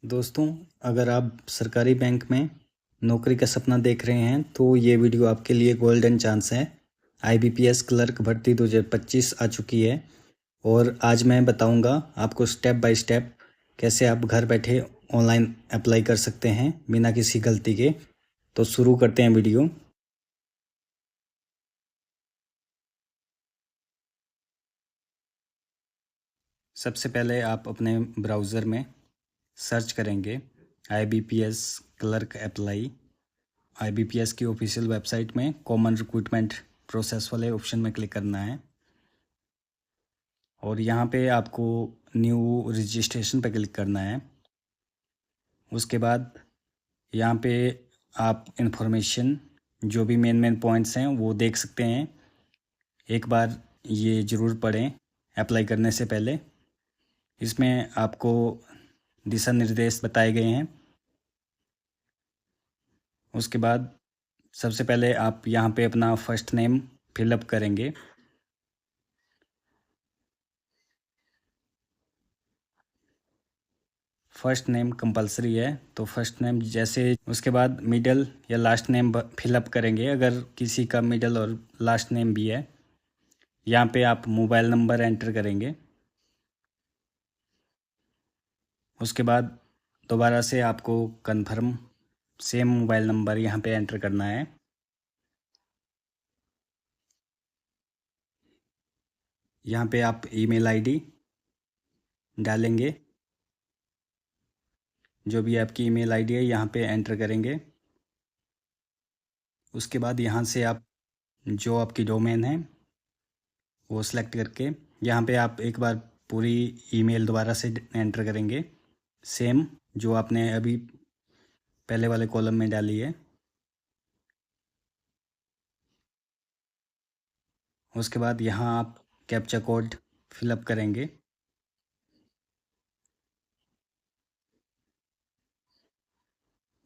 दोस्तों, अगर आप सरकारी बैंक में नौकरी का सपना देख रहे हैं तो ये वीडियो आपके लिए गोल्डन चांस है। आईबीपीएस क्लर्क भर्ती 2025 आ चुकी है और आज मैं बताऊंगा आपको स्टेप बाय स्टेप कैसे आप घर बैठे ऑनलाइन अप्लाई कर सकते हैं बिना किसी गलती के। तो शुरू करते हैं वीडियो। सबसे पहले आप अपने ब्राउज़र में सर्च करेंगे आईबीपीएस क्लर्क अप्लाई। आईबीपीएस की ऑफिशियल वेबसाइट में कॉमन रिक्रूटमेंट प्रोसेस वाले ऑप्शन में क्लिक करना है और यहाँ पे आपको न्यू रजिस्ट्रेशन पे क्लिक करना है। उसके बाद यहाँ पे आप इंफॉर्मेशन जो भी मेन पॉइंट्स हैं वो देख सकते हैं। एक बार ये ज़रूर पढ़ें अप्लाई करने से पहले। इसमें आपको दिशा निर्देश बताए गए हैं। उसके बाद सबसे पहले आप यहाँ पे अपना फर्स्ट नेम फिलअप करेंगे। फर्स्ट नेम कंपलसरी है तो फर्स्ट नेम जैसे, उसके बाद मिडल या लास्ट नेम फिलअप करेंगे अगर किसी का मिडल और लास्ट नेम भी है। यहाँ पे आप मोबाइल नंबर एंटर करेंगे। उसके बाद दोबारा से आपको कंफर्म सेम मोबाइल नंबर यहाँ पे एंटर करना है। यहाँ पे आप ईमेल आईडी डालेंगे। जो भी आपकी ईमेल आईडी है यहाँ पे एंटर करेंगे। उसके बाद यहाँ से आप जो आपकी डोमेन है वो सिलेक्ट करके यहाँ पे आप एक बार पूरी ईमेल दोबारा से एंटर करेंगे, सेम जो आपने अभी पहले वाले कॉलम में डाली है। उसके बाद यहाँ आप कैप्चा कोड फिलअप करेंगे।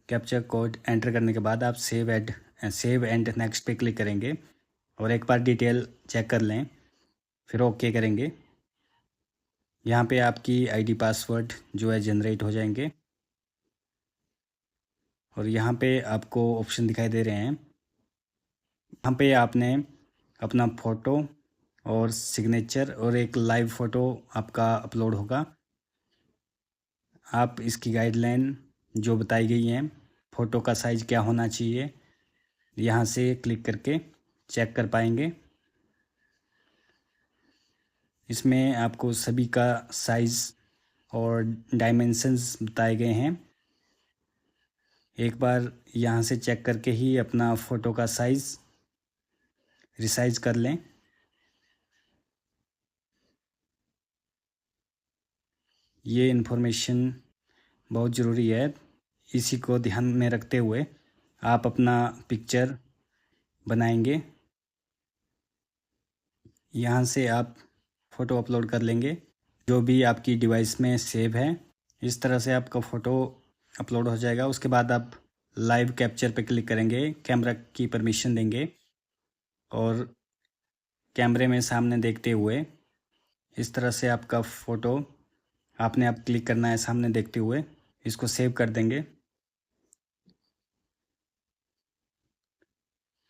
कैप्चा कोड एंटर करने के बाद आप सेव एंड नेक्स्ट पे क्लिक करेंगे और एक बार डिटेल चेक कर लें, फिर ओके करेंगे। यहाँ पे आपकी आईडी पासवर्ड जो है जनरेट हो जाएंगे और यहाँ पे आपको ऑप्शन दिखाई दे रहे हैं। यहाँ पे आपने अपना फ़ोटो और सिग्नेचर और एक लाइव फ़ोटो आपका अपलोड होगा। आप इसकी गाइडलाइन जो बताई गई हैं, फ़ोटो का साइज़ क्या होना चाहिए, यहाँ से क्लिक करके चेक कर पाएंगे। इसमें आपको सभी का साइज़ और डायमेंशंस बताए गए हैं। एक बार यहाँ से चेक करके ही अपना फ़ोटो का साइज़ रिसाइज कर लें। ये इन्फॉर्मेशन बहुत ज़रूरी है। इसी को ध्यान में रखते हुए आप अपना पिक्चर बनाएंगे। यहाँ से आप फ़ोटो अपलोड कर लेंगे जो भी आपकी डिवाइस में सेव है। इस तरह से आपका फ़ोटो अपलोड हो जाएगा। उसके बाद आप लाइव कैप्चर पे क्लिक करेंगे, कैमरा की परमिशन देंगे और कैमरे में सामने देखते हुए इस तरह से आपका फ़ोटो आपने आप क्लिक करना है सामने देखते हुए, इसको सेव कर देंगे।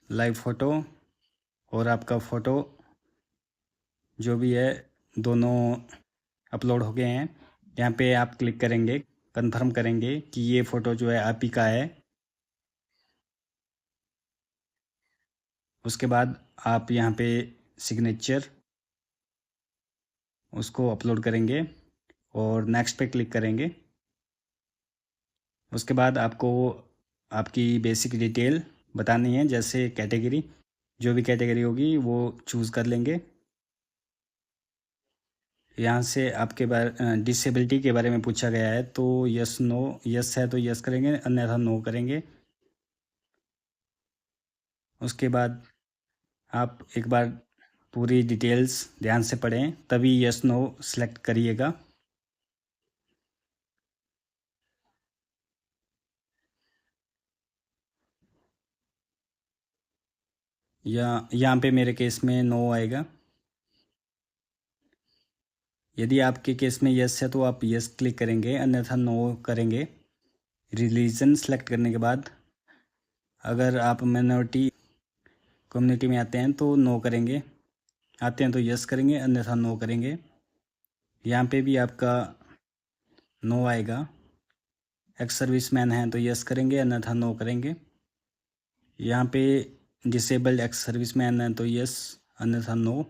लाइव फ़ोटो और आपका फ़ोटो जो भी है दोनों अपलोड हो गए हैं। यहाँ पे आप क्लिक करेंगे, कंफर्म करेंगे कि ये फ़ोटो जो है आप ही का है। उसके बाद आप यहाँ पे सिग्नेचर उसको अपलोड करेंगे और नेक्स्ट पे क्लिक करेंगे। उसके बाद आपको आपकी बेसिक डिटेल बतानी है, जैसे कैटेगरी, जो भी कैटेगरी होगी वो चूज़ कर लेंगे। यहाँ से आपके बारे डिसेबिलिटी के बारे में पूछा गया है तो यस नो, यस है तो यस करेंगे अन्यथा नो करेंगे। उसके बाद आप एक बार पूरी डिटेल्स ध्यान से पढ़ें तभी यस नो सेलेक्ट करिएगा। या यहाँ पे मेरे केस में नो आएगा। यदि आपके केस में यस है तो आप यस क्लिक करेंगे, अन्यथा नो करेंगे। रिलीजन सेलेक्ट करने के बाद अगर आप माइनॉरिटी कम्युनिटी में आते हैं तो नो करेंगे, आते हैं तो यस करेंगे, अन्यथा नो करेंगे। यहाँ पे भी आपका नो आएगा। एक्स सर्विस मैन हैं तो यस करेंगे, अन्यथा नो करेंगे। यहाँ पे डिसेबल्ड एक्स सर्विस मैन हैं तो यस, अन्यथा नो।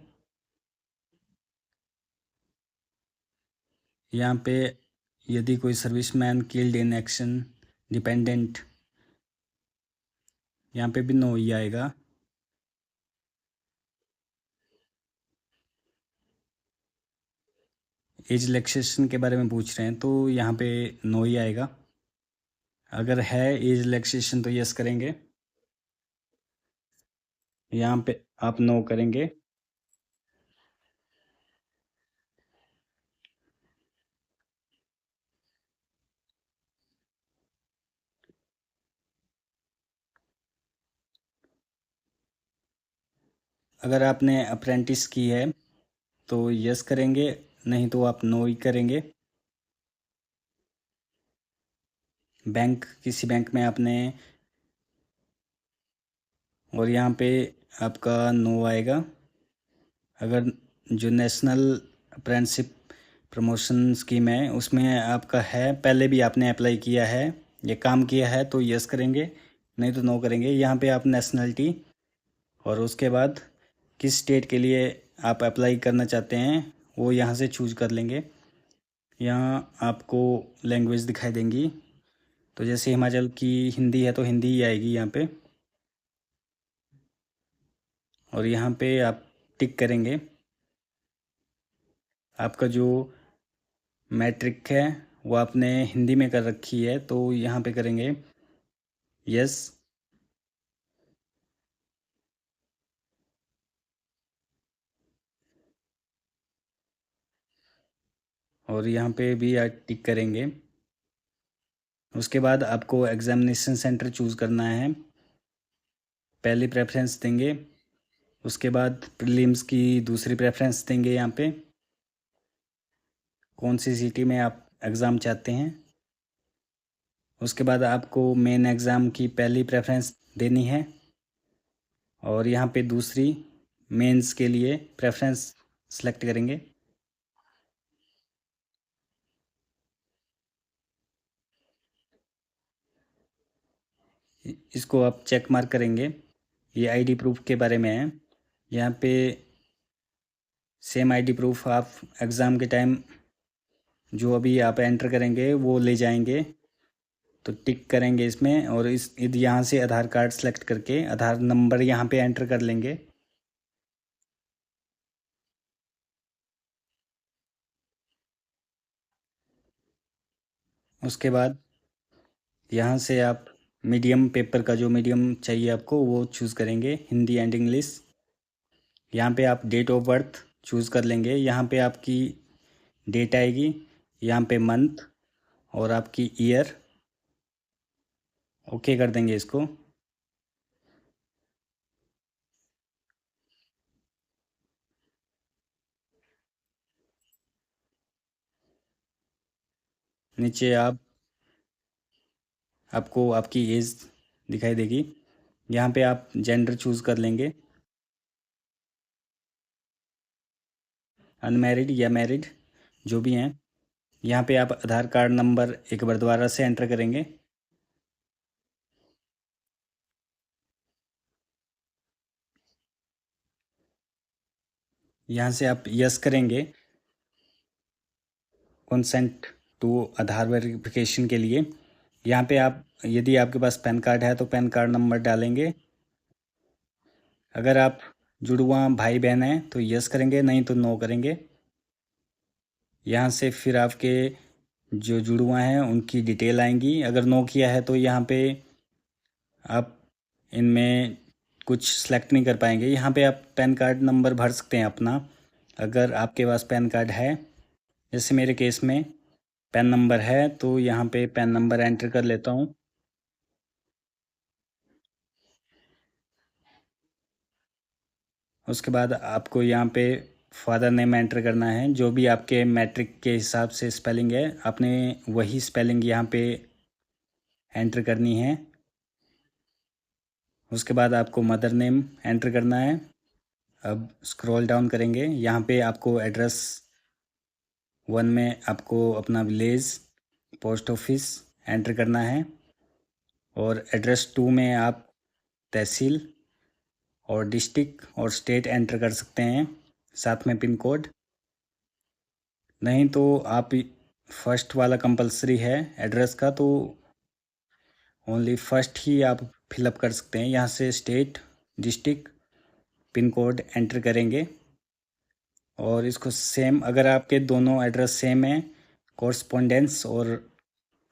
यहाँ पे यदि कोई service man killed in action dependent, यहाँ पे भी नो ही आएगा। एज रिलैक्सेशन के बारे में पूछ रहे हैं तो यहाँ पे नो ही आएगा। अगर है एज रिलैक्सेशन तो यस करेंगे, यहाँ पे आप नो करेंगे। अगर आपने अप्रेंटिस की है तो यस करेंगे, नहीं तो आप नो ही करेंगे। बैंक, किसी बैंक में आपने, और यहाँ पे आपका नो आएगा। अगर जो नेशनल अप्रेंटिसशिप प्रमोशन स्कीम है उसमें आपका है, पहले भी आपने अप्लाई किया है, ये काम किया है तो यस करेंगे, नहीं तो नो करेंगे। यहाँ पे आप नेशनलिटी और उसके बाद किस स्टेट के लिए आप अप्लाई करना चाहते हैं वो यहाँ से चूज कर लेंगे। यहाँ आपको लैंग्वेज दिखाई देंगी, तो जैसे हिमाचल की हिंदी है तो हिंदी ही आएगी यहाँ पे, और यहाँ पे आप टिक करेंगे। आपका जो मैट्रिक है वो आपने हिंदी में कर रखी है तो यहाँ पे करेंगे यस। और यहाँ पे भी आप टिक करेंगे। उसके बाद आपको एग्जामिनेशन सेंटर चूज़ करना है, पहली प्रेफरेंस देंगे। उसके बाद प्रीलिम्स की दूसरी प्रेफरेंस देंगे। यहाँ पे कौन सी सिटी में आप एग्ज़ाम चाहते हैं। उसके बाद आपको मेन एग्ज़ाम की पहली प्रेफरेंस देनी है, और यहाँ पे दूसरी मेंस के लिए प्रेफरेंस सेलेक्ट करेंगे। इसको आप चेक मार्क करेंगे। ये आईडी प्रूफ के बारे में है। यहाँ पे सेम आईडी प्रूफ आप एग्ज़ाम के टाइम जो अभी आप एंटर करेंगे वो ले जाएंगे, तो टिक करेंगे इसमें, और इस यहाँ से आधार कार्ड सेलेक्ट करके आधार नंबर यहाँ पे एंटर कर लेंगे। उसके बाद यहाँ से आप मीडियम पेपर का जो मीडियम चाहिए आपको वो चूज़ करेंगे, हिंदी एंड इंग्लिश। यहाँ पे आप डेट ऑफ बर्थ चूज़ कर लेंगे। यहाँ पे आपकी डेट आएगी, यहाँ पे मंथ और आपकी ईयर। ओके कर देंगे इसको। नीचे आपको आपकी एज दिखाई देगी। यहाँ पे आप जेंडर चूज़ कर लेंगे, अनमैरिड या मैरिड जो भी हैं। यहाँ पे आप आधार कार्ड नंबर एक बार दोबारा से एंटर करेंगे। यहाँ से आप यस करेंगे, कंसेंट टू आधार वेरिफिकेशन के लिए। यहाँ पे आप, यदि आपके पास पैन कार्ड है तो पैन कार्ड नंबर डालेंगे। अगर आप जुड़वा भाई बहन हैं तो यस करेंगे, नहीं तो नो करेंगे। यहाँ से फिर आपके जो जुड़वा हैं उनकी डिटेल आएंगी। अगर नो किया है तो यहाँ पे आप इनमें कुछ सेलेक्ट नहीं कर पाएंगे। यहाँ पे आप पैन कार्ड नंबर भर सकते हैं अपना, अगर आपके पास पैन कार्ड है। जैसे मेरे केस में पैन नंबर है तो यहाँ पे पैन नंबर एंटर कर लेता हूँ। उसके बाद आपको यहाँ पे फादर नेम एंटर करना है। जो भी आपके मैट्रिक के हिसाब से स्पेलिंग है, आपने वही स्पेलिंग यहाँ पे एंटर करनी है। उसके बाद आपको मदर नेम एंटर करना है। अब स्क्रॉल डाउन करेंगे, यहाँ पे आपको एड्रेस 1 में आपको अपना विलेज, पोस्ट ऑफिस एंटर करना है, और एड्रेस 2 में आप तहसील और डिस्ट्रिक्ट और स्टेट एंटर कर सकते हैं, साथ में पिन कोड। नहीं तो आप फर्स्ट वाला कंपलसरी है एड्रेस का, तो ओनली फर्स्ट ही आप फिलअप कर सकते हैं। यहाँ से state, district, pin code enter करेंगे और इसको सेम, अगर आपके दोनों एड्रेस सेम है, कॉरस्पॉन्डेंस और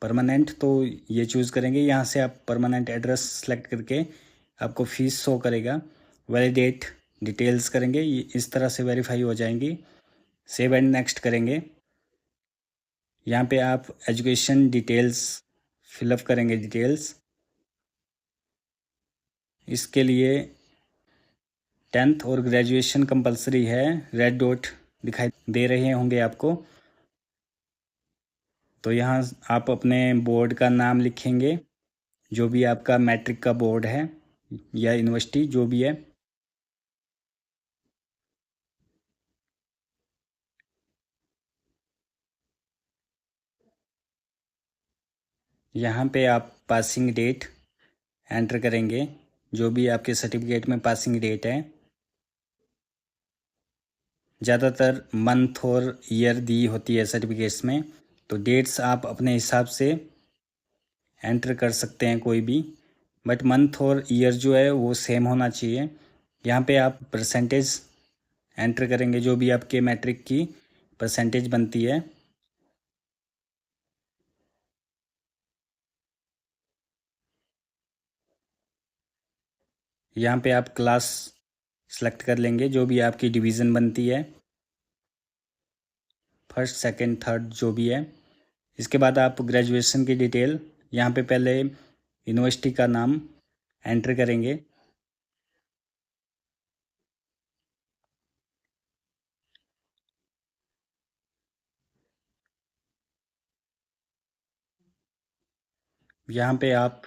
परमानेंट, तो ये चूज़ करेंगे। यहाँ से आप परमानेंट एड्रेस सेलेक्ट करके आपको फ़ीस शो करेगा। वैलिडेट डिटेल्स करेंगे, ये इस तरह से वेरीफाई हो जाएंगी। सेव एंड नेक्स्ट करेंगे। यहाँ पे आप एजुकेशन डिटेल्स फिलअप करेंगे, डिटेल्स। इसके लिए 10th और ग्रेजुएशन कंपलसरी है, रेड डॉट दिखाई दे रहे होंगे आपको। तो यहाँ आप अपने बोर्ड का नाम लिखेंगे, जो भी आपका मैट्रिक का बोर्ड है या यूनिवर्सिटी जो भी है। यहाँ पे आप पासिंग डेट एंटर करेंगे, जो भी आपके सर्टिफिकेट में पासिंग डेट है। ज़्यादातर मंथ और ईयर दी होती है सर्टिफिकेट्स में, तो डेट्स आप अपने हिसाब से एंटर कर सकते हैं कोई भी, बट मंथ और ईयर जो है वो सेम होना चाहिए। यहाँ पे आप परसेंटेज एंटर करेंगे, जो भी आपके मैट्रिक की परसेंटेज बनती है। यहाँ पे आप क्लास सेलेक्ट कर लेंगे, जो भी आपकी डिवीज़न बनती है, फर्स्ट, सेकंड, थर्ड जो भी है। इसके बाद आप ग्रेजुएशन की डिटेल, यहाँ पे पहले यूनिवर्सिटी का नाम एंटर करेंगे। यहाँ पे आप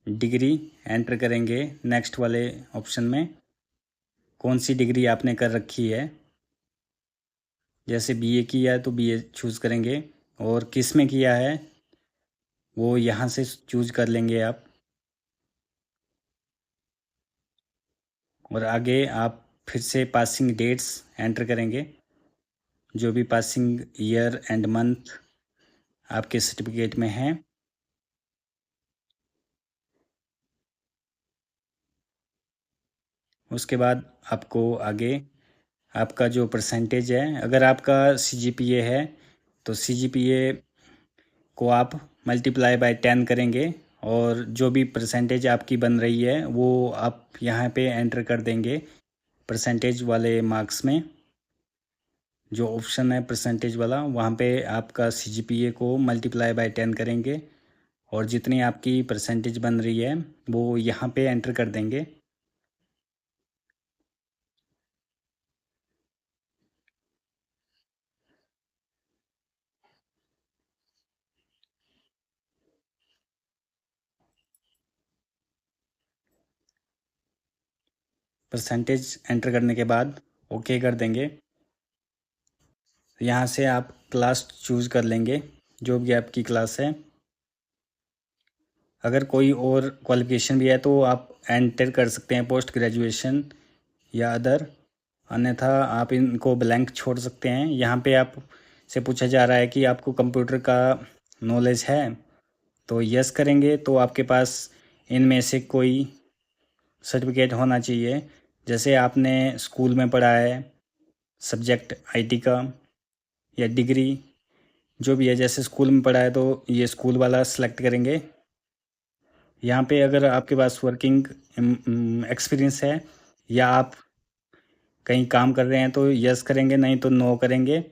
डिग्री एंटर करेंगे, नेक्स्ट वाले ऑप्शन में कौन सी डिग्री आपने कर रखी है। जैसे बीए किया है तो बीए चूज़ करेंगे, और किस में किया है वो यहाँ से चूज़ कर लेंगे आप। और आगे आप फिर से पासिंग डेट्स एंटर करेंगे, जो भी पासिंग ईयर एंड मंथ आपके सर्टिफिकेट में है। उसके बाद आपको आगे आपका जो परसेंटेज है, अगर आपका सीजीपीए है तो सीजीपीए को आप मल्टीप्लाई बाय 10 करेंगे, और जो भी परसेंटेज आपकी बन रही है वो आप यहाँ पे एंटर कर देंगे परसेंटेज वाले मार्क्स में। जो ऑप्शन है परसेंटेज वाला, वहाँ पे आपका सीजीपीए को मल्टीप्लाई बाय 10 करेंगे, और जितनी आपकी परसेंटेज बन रही है वो यहाँ पे एंटर कर देंगे। परसेंटेज एंटर करने के बाद ओके कर देंगे। यहाँ से आप क्लास चूज़ कर लेंगे, जो भी आपकी क्लास है। अगर कोई और क्वालिफिकेशन भी है तो आप एंटर कर सकते हैं, पोस्ट ग्रेजुएशन या अदर, अन्यथा आप इनको ब्लैंक छोड़ सकते हैं। यहाँ पे आप से पूछा जा रहा है कि आपको कंप्यूटर का नॉलेज है, तो यस करेंगे तो आपके पास इनमें से कोई सर्टिफिकेट होना चाहिए। जैसे आपने स्कूल में पढ़ा है सब्जेक्ट आईटी का, या डिग्री जो भी है, जैसे स्कूल में पढ़ा है तो ये स्कूल वाला सेलेक्ट करेंगे। यहाँ पे अगर आपके पास वर्किंग एक्सपीरियंस है या आप कहीं काम कर रहे हैं तो यस करेंगे, नहीं तो नो करेंगे।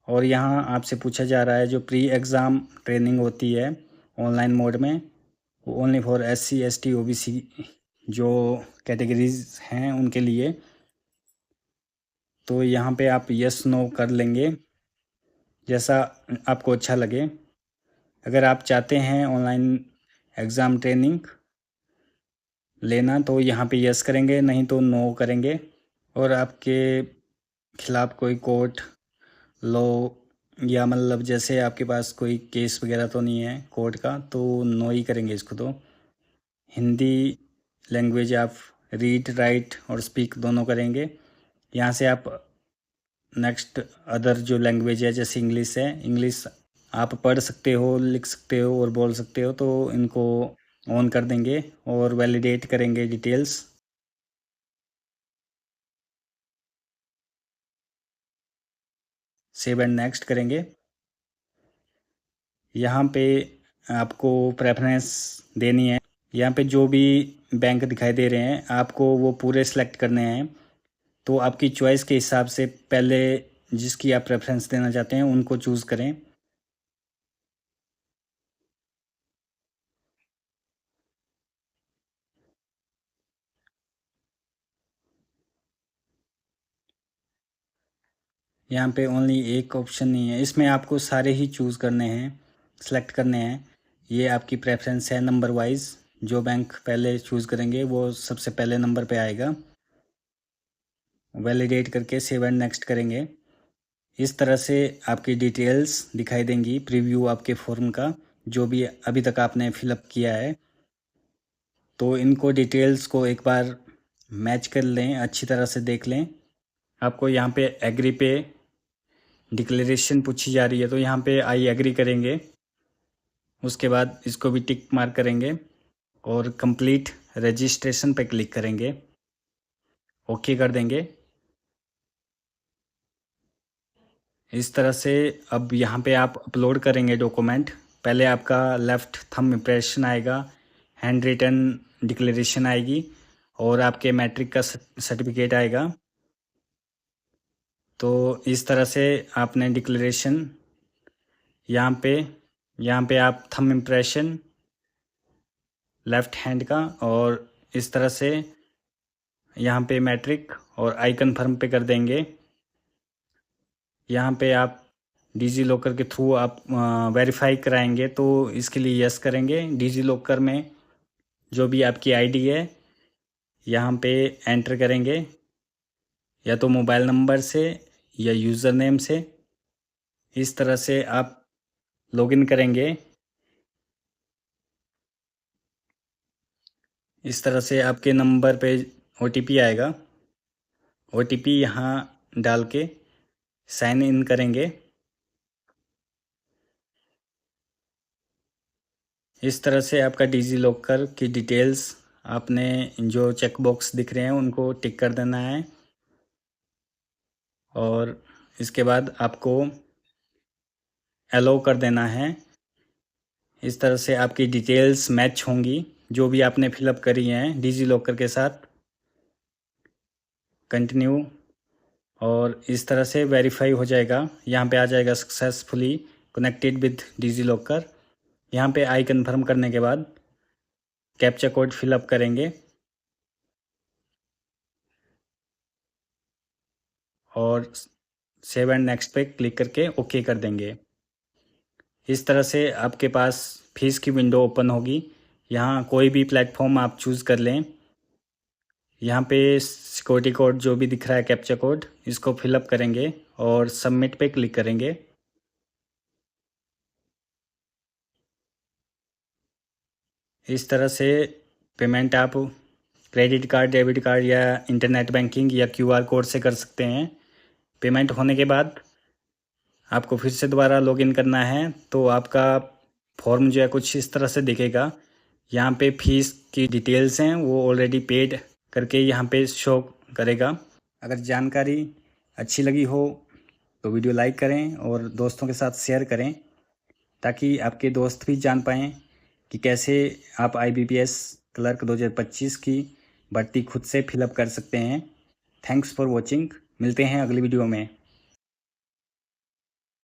और यहाँ आपसे पूछा जा रहा है जो प्री एग्ज़ाम ट्रेनिंग होती है ऑनलाइन मोड में, वो only for SC ST OBC जो कैटेगरीज हैं उनके लिए। तो यहाँ पे आप यस नो कर लेंगे जैसा आपको अच्छा लगे। अगर आप चाहते हैं ऑनलाइन एग्ज़ाम ट्रेनिंग लेना तो यहाँ पे यस करेंगे, नहीं तो नो करेंगे। और आपके खिलाफ़ कोई कोर्ट लॉ या मतलब जैसे आपके पास कोई केस वगैरह तो नहीं है कोर्ट का, तो नो ही करेंगे इसको। तो हिंदी लैंग्वेज आप रीड राइट और स्पीक दोनों करेंगे। यहाँ से आप नेक्स्ट अदर जो लैंग्वेज है जैसे इंग्लिश है, इंग्लिश आप पढ़ सकते हो, लिख सकते हो और बोल सकते हो, तो इनको ऑन कर देंगे और वैलिडेट करेंगे डिटेल्स। सेव एंड नेक्स्ट करेंगे। यहाँ पे आपको प्रेफरेंस देनी है। यहाँ पे जो भी बैंक दिखाई दे रहे हैं आपको वो पूरे सेलेक्ट करने हैं। तो आपकी चॉइस के हिसाब से पहले जिसकी आप प्रेफरेंस देना चाहते हैं उनको चूज़ करें। यहाँ पे ओनली एक ऑप्शन नहीं है, इसमें आपको सारे ही चूज़ करने हैं, सेलेक्ट करने हैं। ये आपकी प्रेफरेंस है नंबर वाइज। जो बैंक पहले चूज़ करेंगे वो सबसे पहले नंबर पे आएगा। वैलिडेट करके सेव एंड नेक्स्ट करेंगे। इस तरह से आपकी डिटेल्स दिखाई देंगी, प्रीव्यू आपके फॉर्म का जो भी अभी तक आपने फिलअप किया है। तो इनको डिटेल्स को एक बार मैच कर लें, अच्छी तरह से देख लें। आपको यहाँ पे एग्री पे डिक्लेरेशन पूछी जा रही है, तो यहाँ पे आई एग्री करेंगे। उसके बाद इसको भी टिक मार्क करेंगे और कंप्लीट रजिस्ट्रेशन पे क्लिक करेंगे, ओके कर देंगे। इस तरह से अब यहाँ पे आप अपलोड करेंगे डॉक्यूमेंट। पहले आपका लेफ़्ट थंब इम्प्रेशन आएगा, हैंड रिटन डिक्लेरेशन आएगी और आपके मैट्रिक का सर्टिफिकेट आएगा। तो इस तरह से आपने डिक्लेरेशन यहाँ पे आप थंब इम्प्रेशन लेफ़्ट हैंड का और इस तरह से यहाँ पे मैट्रिक और आई कन्फर्म पे कर देंगे। यहाँ पे आप डिजी लॉकर के थ्रू आप वेरीफाई कराएंगे, तो इसके लिए यस करेंगे। डिजी लॉकर में जो भी आपकी आईडी है यहाँ पे एंटर करेंगे, या तो मोबाइल नंबर से या यूज़र नेम से। इस तरह से आप लॉगिन करेंगे। इस तरह से आपके नंबर पे ओटीपी आएगा। ओटीपी यहाँ डाल के साइन इन करेंगे। इस तरह से आपका डिजी लॉकर की डिटेल्स आपने जो चेक बॉक्स दिख रहे हैं उनको टिक कर देना है और इसके बाद आपको अलाउ कर देना है। इस तरह से आपकी डिटेल्स मैच होंगी जो भी आपने फिलअप करी हैं डिजी लॉकर के साथ। कंटिन्यू और इस तरह से वेरीफाई हो जाएगा। यहाँ पे आ जाएगा successfully connected with DigiLocker. यहाँ पे आई कन्फर्म करने के बाद कैप्चा कोड फिलअप करेंगे और सेव एंड नेक्स्ट पे क्लिक करके ओके कर देंगे। इस तरह से आपके पास फीस की विंडो ओपन होगी। यहाँ कोई भी प्लेटफॉर्म आप चूज़ कर लें। यहाँ पे सिक्योरिटी कोड जो भी दिख रहा है कैप्चा कोड, इसको फिलअप करेंगे और सबमिट पे क्लिक करेंगे। इस तरह से पेमेंट आप क्रेडिट कार्ड, डेबिट कार्ड या इंटरनेट बैंकिंग या क्यूआर कोड से कर सकते हैं। पेमेंट होने के बाद आपको फिर से दोबारा लॉगिन करना है, तो आपका फॉर्म जो है कुछ इस तरह से दिखेगा। यहाँ पे फीस की डिटेल्स हैं वो ऑलरेडी पेड करके यहाँ पे शो करेगा। अगर जानकारी अच्छी लगी हो तो वीडियो लाइक करें और दोस्तों के साथ शेयर करें, ताकि आपके दोस्त भी जान पाएँ कि कैसे आप IBPS क्लर्क 2025 की भर्ती खुद से फिलअप कर सकते हैं। Thanks for watching. मिलते हैं अगली वीडियो में।